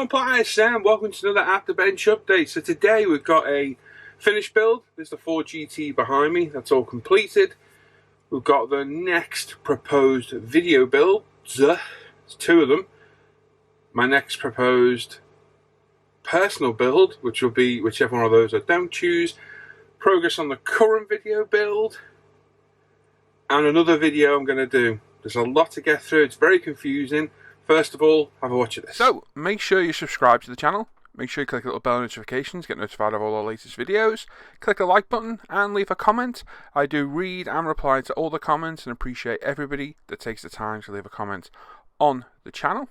everyone, Players Sam. Welcome to another At The Bench update. So today we've got a finished build. There's the 4 GT behind me. That's all completed. We've got the next proposed video build. There's 2 of them. My next proposed personal build, which will be whichever one of those I don't choose. Progress on the current video build. And another video I'm going to do. There's a lot to get through. It's very confusing. First of all, have a watch of this. So, make sure you subscribe to the channel. Make sure you click the little bell notifications, get notified of all our latest videos. Click the like button and leave a comment. I do read and reply to all the comments and appreciate everybody that takes the time to leave a comment on the channel.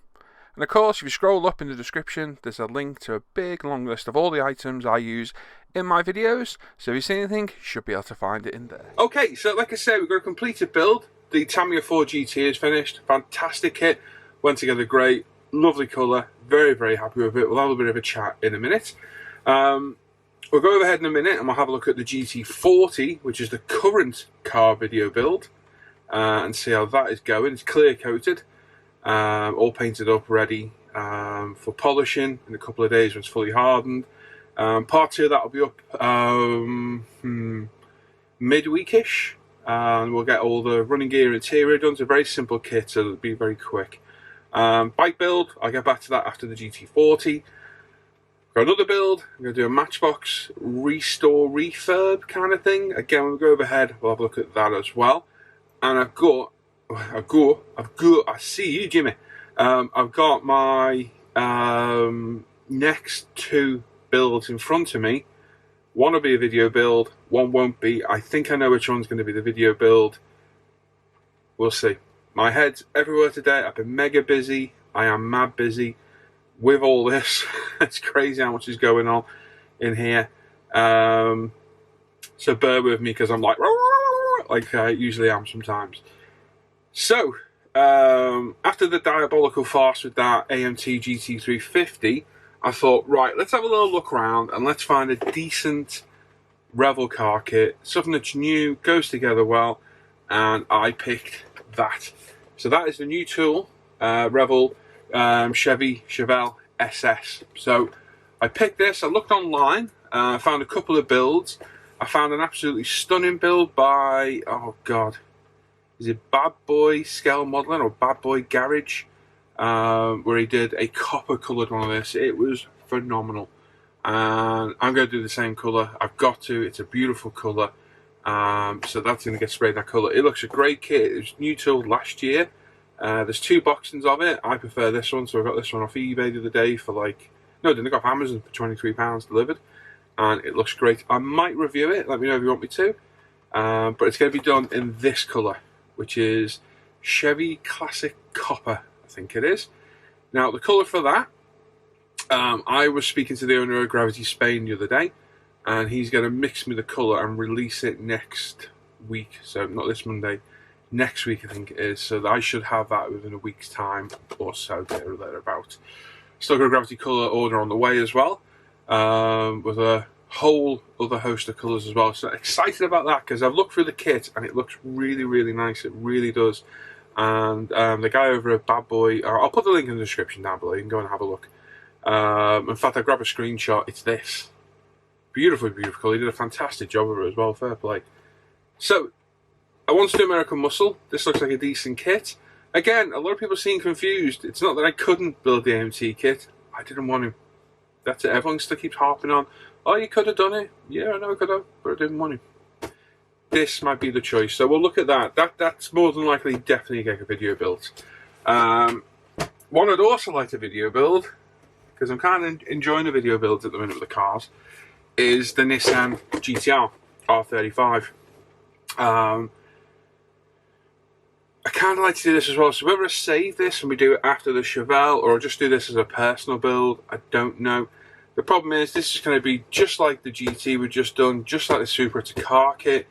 And of course, if you scroll up in the description, there's a link to a big long list of all the items I use in my videos. So if you see anything, you should be able to find it in there. Okay, so like I said, we've got a completed build. The Tamiya 4 GT is finished. Fantastic kit. Went together great, lovely colour, very, very happy with it. We'll have a bit of a chat in a minute. We'll go overhead in a minute and we'll have a look at the GT40, which is the current car video build, and see how that is going. It's clear coated, all painted up, ready for polishing in a couple of days when it's fully hardened. Part 2 of that will be up midweekish, and we'll get all the running gear and interior done. It's a very simple kit, so it'll be very quick. Bike build, I'll get back to that after the GT40. Got another build, I'm going to do a Matchbox restore refurb kind of thing. Again, when we go overhead, we'll have a look at that as well. And I see you, Jimmy. I've got my next 2 builds in front of me. One will be a video build, one won't be. I think I know which one's going to be the video build. We'll see. My head's everywhere today. I've been mega busy. I am mad busy with all this. It's crazy how much is going on in here. So bear with me because I'm like I usually am sometimes. So, after the diabolical farce with that AMT GT350, I thought, right, let's have a little look around and let's find a decent Revel car kit. Something that's new, goes together well, and I picked that. So that is the new tool, Revel Chevy Chevelle SS. So I picked this, I looked online, found a couple of builds. I found an absolutely stunning build by, oh god, is it Bad Boy Scale Modelling or Bad Boy Garage? Where he did a copper coloured one of this. It was phenomenal. And I'm going to do the same colour. I've got to, it's a beautiful colour. So that's going to get sprayed that colour. It looks a great kit. It was new tooled last year. There's 2 boxings of it. I prefer this one, so I got this one off eBay the other day for like, no, I didn't, I got off Amazon for £23 delivered, and it looks great. I might review it. Let me know if you want me to. But it's going to be done in this colour, which is Chevy Classic Copper, I think it is. Now the colour for that, I was speaking to the owner of Gravity Spain the other day, and he's going to mix me the colour and release it next week. So not this Monday, next week I think it is. So I should have that within a week's time or so, there or thereabouts. Still got a Gravity colour order on the way as well, with a whole other host of colours as well. So excited about that because I've looked through the kit and it looks really, really nice. It really does. And the guy over at Bad Boy, I'll put the link in the description down below. You can go and have a look. In fact, I grabbed a screenshot. It's this. Beautiful, beautiful. He did a fantastic job of it as well. Fair play. So, I want to do American Muscle. This looks like a decent kit. Again, a lot of people seem confused. It's not that I couldn't build the AMT kit. I didn't want to. That's it. Everyone still keeps harping on, oh, you could have done it. Yeah, I know I could have, but I didn't want to. This might be the choice. So we'll look at that. That's more than likely definitely get a video build. One I'd also like to video build, because I'm kind of enjoying the video builds at the minute with the cars, is the Nissan GTR R35. I kind of like to do this as well, so whether I save this and we do it after the Chevelle or just do this as a personal build, I don't know. The problem is this is going to be just like the GT we've just done, just like the Supra. It's a car kit,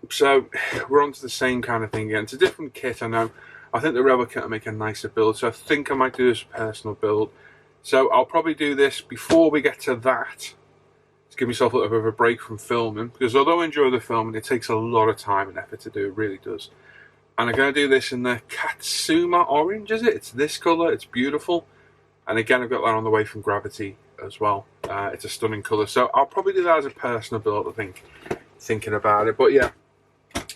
so we're on to the same kind of thing again. It's a different kit, I know. I think the Rebel kit will make a nicer build, so I think I might do this personal build. So I'll probably do this before we get to that, to give myself a little bit of a break from filming, because although I enjoy the filming, it takes a lot of time and effort to do, it really does. And I'm going to do this in the Katsuma Orange, is it? It's this colour, it's beautiful. And again, I've got that on the way from Gravity as well. It's a stunning colour, so I'll probably do that as a personal build, I think, thinking about it. But yeah,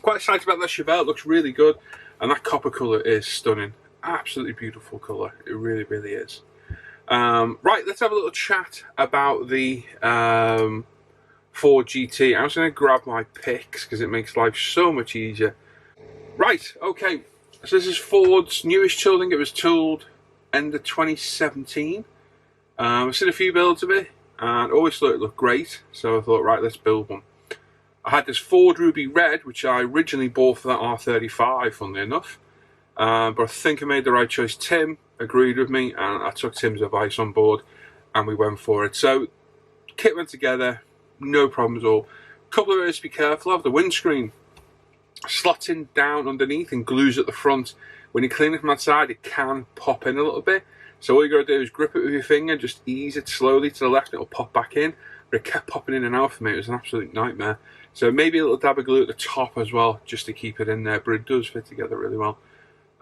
quite excited about that Chevelle. It looks really good, and that copper colour is stunning. Absolutely beautiful colour. It really, really is. Right, let's have a little chat about the Ford GT. I'm just going to grab my picks because it makes life so much easier. Right, okay, so this is Ford's newest tool. I think it was tooled end of 2017. I've seen a few builds of it and always thought it looked great, so I thought, right, let's build one. I had this Ford Ruby Red, which I originally bought for that R35, funnily enough, but I think I made the right choice. Tim agreed with me, and I took Tim's advice on board, and we went for it. So, kit went together, no problems at all. A couple of areas to be careful of. The windscreen slots in down underneath and glues at the front. When you clean it from that side, it can pop in a little bit. So all you got to do is grip it with your finger, just ease it slowly to the left, and it'll pop back in. But it kept popping in and out for me. It was an absolute nightmare. So maybe a little dab of glue at the top as well, just to keep it in there. But it does fit together really well.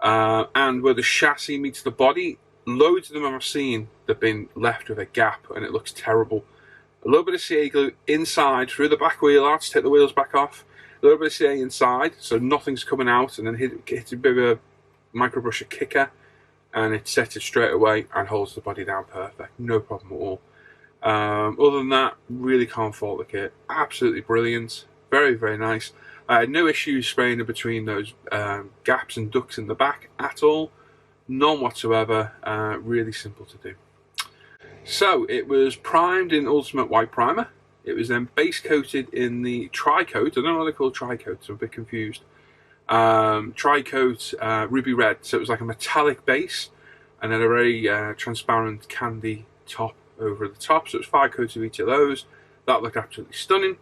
And where the chassis meets the body, loads of them I've seen that have been left with a gap, and it looks terrible. A little bit of CA glue inside through the back wheel arch to take the wheels back off. A little bit of CA inside, so nothing's coming out, and then hit a bit of a micro brusher kicker, and it sets it straight away and holds the body down perfect. No problem at all. Other than that, really can't fault the kit. Absolutely brilliant. Very, very nice. I had no issues spraying in between those gaps and ducts in the back at all. None whatsoever. Really simple to do. So it was primed in Ultimate White Primer. It was then base coated in the Tri-Coat. I don't know what they're called Tri-Coat, so I'm a bit confused. Tri-Coat Ruby Red. So it was like a metallic base and then a very transparent candy top over the top. So it was 5 coats of each of those. That looked absolutely stunning.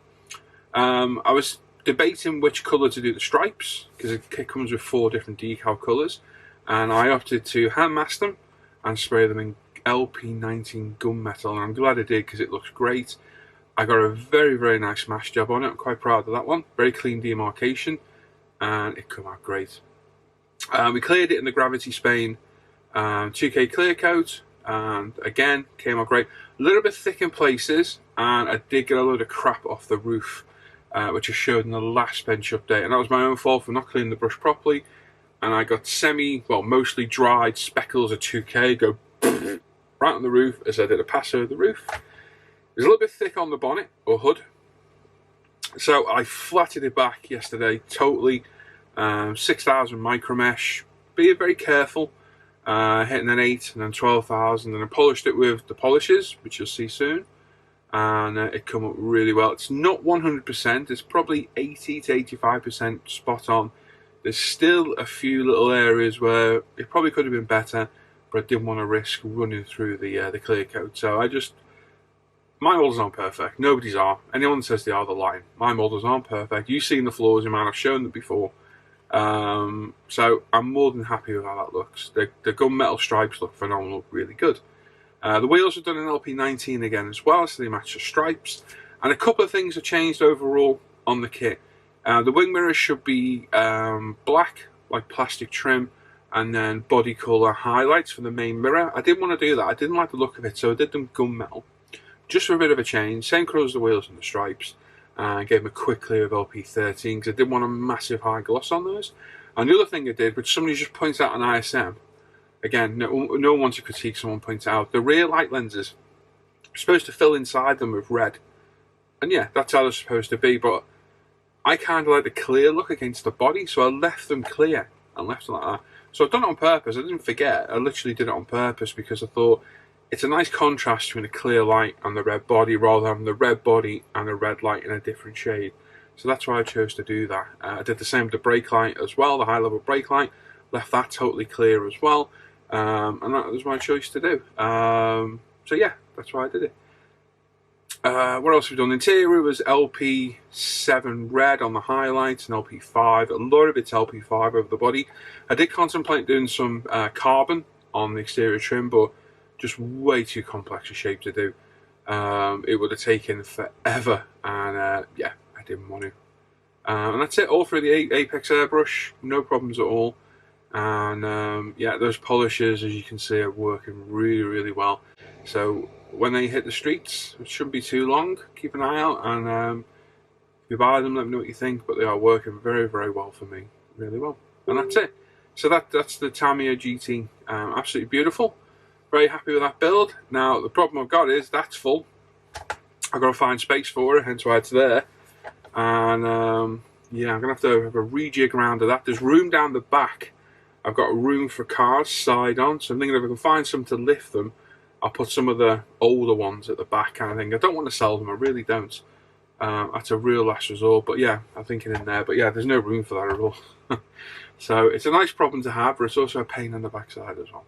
I was debating which colour to do the stripes because it comes with 4 different decal colours, and I opted to hand mask them and spray them in LP19 gunmetal, and I'm glad I did because it looks great. I got a very, very nice mask job on it. I'm quite proud of that one. Very clean demarcation, and it came out great. We cleared it in the Gravity Spain 2K clear coat, and again came out great. A little bit thick in places, and I did get a load of crap off the roof, which I showed in the last bench update, and that was my own fault for not cleaning the brush properly. And I got mostly dried speckles of 2K go right on the roof as I did a pass over the roof. It was a little bit thick on the bonnet or hood, so I flatted it back yesterday totally. 6,000 micro mesh, being very careful, hitting an 8 and then 12,000, and I polished it with the polishes, which you'll see soon, and it came up really well. It's not 100%, it's probably 80 to 85% spot on. There's still a few little areas where it probably could have been better, but I didn't want to risk running through the clear coat. So my models aren't perfect. Nobody's are. Anyone that says they are, they're lying. My models aren't perfect. You've seen the flaws in mine. I've shown them before. So I'm more than happy with how that looks. The gunmetal stripes look phenomenal, really good. The wheels are done in LP19 again as well, so they match the stripes. And a couple of things have changed overall on the kit. The wing mirrors should be black, like plastic trim, and then body colour highlights for the main mirror. I didn't want to do that. I didn't like the look of it, so I did them gunmetal, just for a bit of a change. Same colour as the wheels and the stripes. Gave them a quick clear of LP13 because I didn't want a massive high gloss on those. And the other thing I did, which somebody just points out on ISM, again, no one wants to critique, someone points out, the rear light lenses are supposed to fill inside them with red. And yeah, that's how they're supposed to be, but I kind of like the clear look against the body, so I left them clear and left them like that. So I've done it on purpose. I didn't forget. I literally did it on purpose because I thought it's a nice contrast between the clear light and the red body rather than the red body and the red light in a different shade. So that's why I chose to do that. I did the same with the brake light as well, the high level brake light. Left that totally clear as well. And that was my choice to do. So yeah, that's why I did it. What else have we done? Interior was LP7 red on the highlights and LP5. A lot of it's LP5 over the body. I did contemplate doing some carbon on the exterior trim, but just way too complex a shape to do. It would have taken forever, and yeah, I didn't want to. And that's it, all through the Apex airbrush, no problems at all. And yeah, those polishers, as you can see, are working really, really well. So when they hit the streets, which shouldn't be too long, keep an eye out, and if you buy them, let me know what you think. But they are working very, very well for me, really well. And that's it. So that's the Tamiya GT. Absolutely beautiful. Very happy with that build. Now the problem I've got is that's full. I've got to find space for it, hence why it's there. And yeah, I'm gonna have to have a rejig around of that. There's room down the back. I've got room for cars side on, so I'm thinking if I can find some to lift them, I'll put some of the older ones at the back, kind of thing. I don't want to sell them, I really don't. That's a real last resort, but yeah, I'm thinking in there. But yeah, there's no room for that at all. So it's a nice problem to have, but it's also a pain in the backside as well.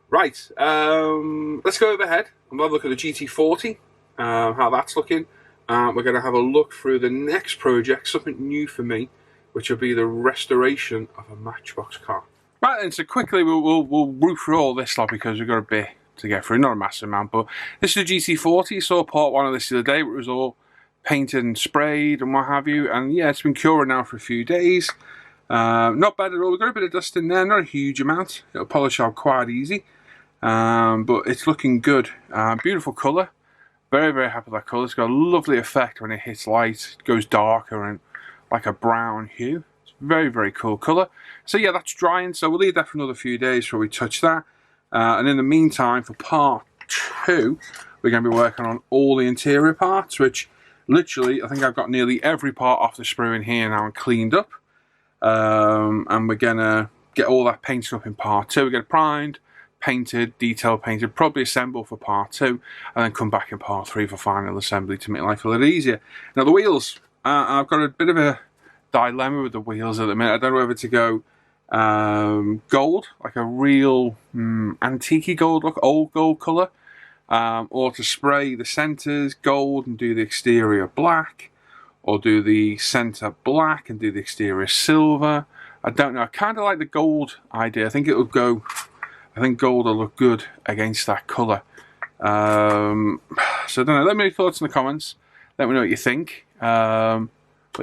Right, let's go overhead and we'll have a look at the GT40, how that's looking. We're going to have a look through the next project, something new for me, which will be the restoration of a Matchbox car. Right then, so quickly we'll root through all this lot because we've got a bit to get through, not a massive amount, but this is the GT40. Saw part one of this the other day, where it was all painted and sprayed and what have you, and yeah, it's been curing now for a few days. Not bad at all. We've got a bit of dust in there, not a huge amount. It'll polish out quite easy, but it's looking good. Beautiful colour. Very, very happy with that colour. It's got a lovely effect when it hits light. It goes darker and like a brown hue. It's very, very cool colour. So yeah, that's drying. So we'll leave that for another few days before we touch that. And in the meantime, for part 2, we're going to be working on all the interior parts, which literally, I think I've got nearly every part off the sprue in here now and cleaned up. And we're going to get all that painted up in part 2. We're going to primed, painted, detail painted, probably assemble for part 2, and then come back in part 3 for final assembly to make life a little easier. Now the wheels, I've got a bit of a dilemma with the wheels at the minute. I don't know whether to go gold, like a real antique gold look, old gold colour, or to spray the centres gold and do the exterior black, or do the centre black and do the exterior silver. I don't know. I kind of like the gold idea. I think it will go. I think gold will look good against that colour. So I don't know. Let me know your thoughts in the comments. Let me know what you think. But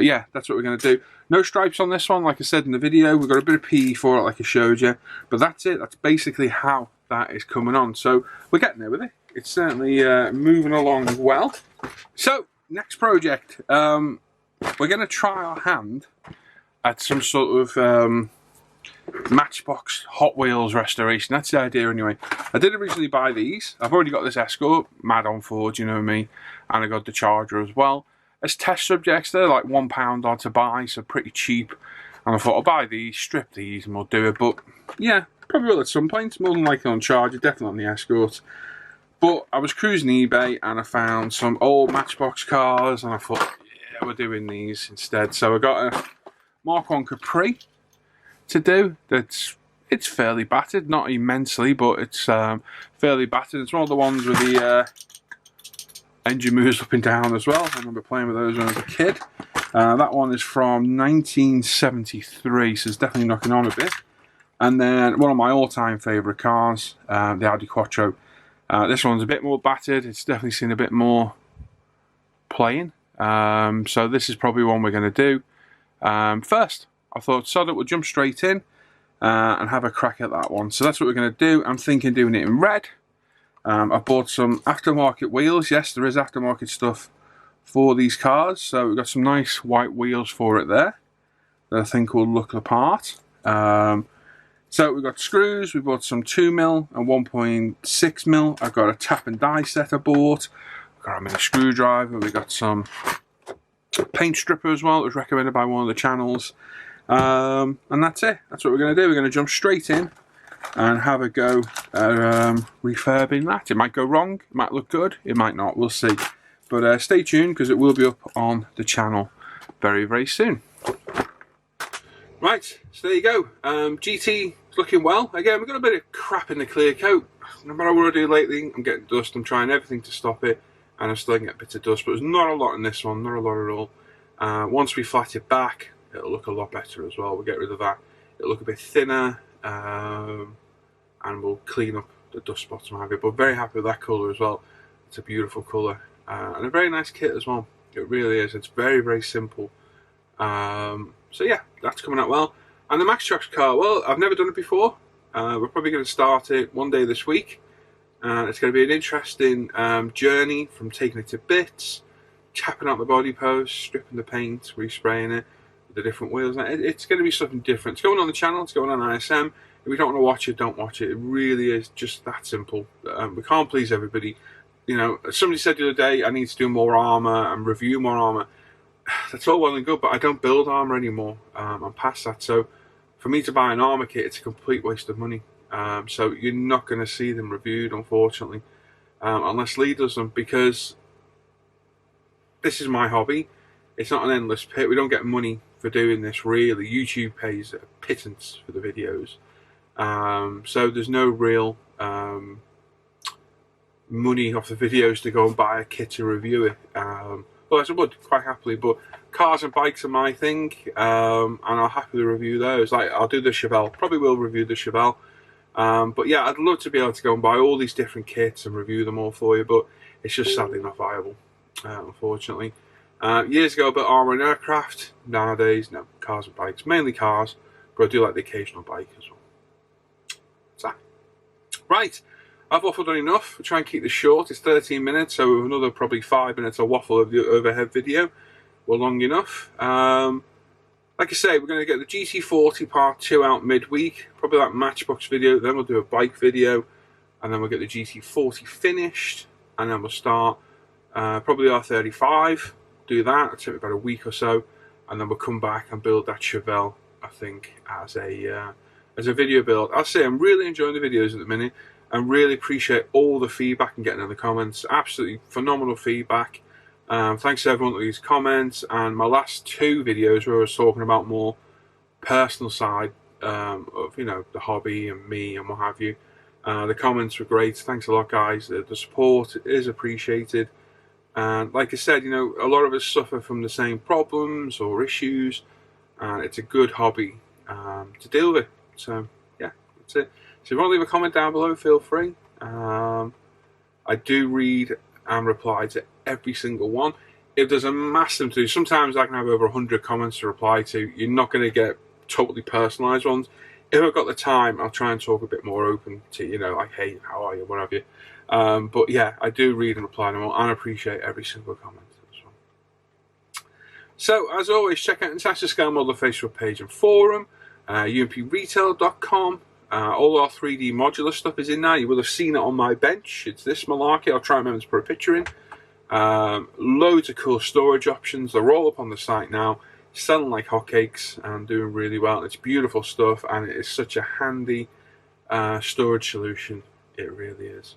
yeah, that's what we're going to do. No stripes on this one, like I said in the video. We've got a bit of PE for it, like I showed you. But that's it. That's basically how that is coming on. So we're getting there with it. It's certainly moving along well. So, next project. We're going to try our hand at some sort of Matchbox Hot Wheels restoration. That's the idea anyway. I did originally buy these. I've already got this Escort, mad on Ford, you know me, and I got the Charger as well. As test subjects, they're like £1 odd to buy, so pretty cheap. And I thought I'll buy these, strip these, and we'll do it. But yeah, probably will at some point. More than likely on Charger, definitely on the Escort. But I was cruising eBay and I found some old Matchbox cars, and I thought, yeah, we're doing these instead. So I got a Mark 1 Capri to do. It's fairly battered, not immensely, but it's fairly battered. It's one of the ones with the engine moves up and down as well. I remember playing with those when I was a kid. That one is from 1973, so it's definitely knocking on a bit. And then one of my all-time favourite cars, the Audi Quattro. This one's a bit more battered. It's definitely seen a bit more playing. So this is probably one we're going to do first. I thought, sod it, we'll jump straight in and have a crack at that one. So that's what we're going to do. I'm thinking doing it in red. I've bought some aftermarket wheels. Yes, there is aftermarket stuff for these cars. So we've got some nice white wheels for it there that I think will look the part. So we've got screws. We bought some 2mm and 1.6mm. I've got a tap and die set I bought. I've got a mini screwdriver. We've got some paint stripper as well. It was recommended by one of the channels. And that's it. That's what we're going to do. We're going to jump straight in and have a go at refurbing that. It might go wrong. It might look good. It might not. We'll see. But stay tuned because it will be up on the channel very, very soon. Right, so there you go. GT is looking well. Again, we've got a bit of crap in the clear coat. No matter what I do lately, I'm getting dust. I'm trying everything to stop it, and I'm still getting bits of dust. But there's not a lot in this one, not a lot at all. Once we flat it back, it'll look a lot better as well. We'll get rid of that. It'll look a bit thinner, and we'll clean up the dust spots and have it. But very happy with that colour as well. It's a beautiful colour, and a very nice kit as well. It really is. It's very, very simple. So yeah, that's coming out well. And the Matchbox car, well, I've never done it before. We're probably going to start it one day this week. It's going to be an interesting journey from taking it to bits, tapping out the body post, stripping the paint, respraying it with the different wheels. It's going to be something different. It's going on the channel, it's going on ISM. If you don't want to watch it, don't watch it. It really is just that simple. We can't please everybody. You know, somebody said the other day, I need to do more armour and review more armour. That's all well and good, but I don't build armour anymore. I'm past that. So for me to buy an armour kit, it's a complete waste of money. So you're not going to see them reviewed, unfortunately, unless Lee does them, because this is my hobby. It's not an endless pit. We don't get money for doing this, really. YouTube pays a pittance for the videos. So there's no real money off the videos to go and buy a kit to review it. Well, I would quite happily, but cars and bikes are my thing, and I'll happily review those. Like, I'll do the Chevelle, probably will review the Chevelle. But yeah, I'd love to be able to go and buy all these different kits and review them all for you, but it's just sadly not viable, unfortunately. Years ago, I built armour and aircraft. Nowadays, no, cars and bikes, mainly cars, but I do like the occasional bike as well. So, right, I've waffled on enough. I'll try and keep this short. It's 13 minutes, so another probably 5 minutes of waffle of the overhead video. Well, long enough. Like I say, we're going to get the GT40 Part 2 out midweek, probably that Matchbox video, then we'll do a bike video, and then we'll get the GT40 finished, and then we'll start probably R35, do that, it'll take me about a week or so, and then we'll come back and build that Chevelle, I think, as a video build. I'll say I'm really enjoying the videos at the minute, and really appreciate all the feedback and getting in the comments. Absolutely phenomenal feedback. Thanks to everyone that leaves comments, and my last 2 videos where I was talking about more personal side of, you know, the hobby and me and what have you. The comments were great. Thanks a lot, guys. The support is appreciated, and like I said, you know, a lot of us suffer from the same problems or issues, and it's a good hobby to deal with. So yeah, that's it. So if you want to leave a comment down below, feel free. I do read and reply to every single one. If there's a massive to do, sometimes I can have over 100 comments to reply to. You're not going to get totally personalised ones. If I've got the time, I'll try and talk a bit more open to, you know, like, hey, how are you, what have you. But yeah, I do read and reply to them all, and appreciate every single comment as well. So, as always, check out International Scale Model Facebook page and forum, umpretail.com. All our 3D modular stuff is in there. You will have seen it on my bench. It's this malarkey. I'll try and remember to put a picture in. Loads of cool storage options. They're all up on the site now, selling like hotcakes and doing really well. It's beautiful stuff, and it is such a handy storage solution. It really is.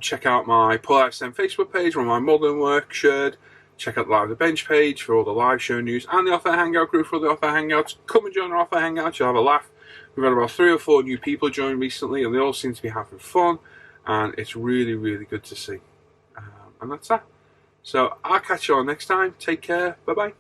Check out my Paul ISM Facebook page where my modelling work shared. Check out the Live the Bench page for all the live show news, and the Off Air Hangout group for all the Off Air Hangouts. Come and join our Off Air Hangouts. You'll have a laugh. We've had about 3 or 4 new people join recently, and they all seem to be having fun, and it's really, really good to see. And that's that. So I'll catch you all next time. Take care. Bye-bye.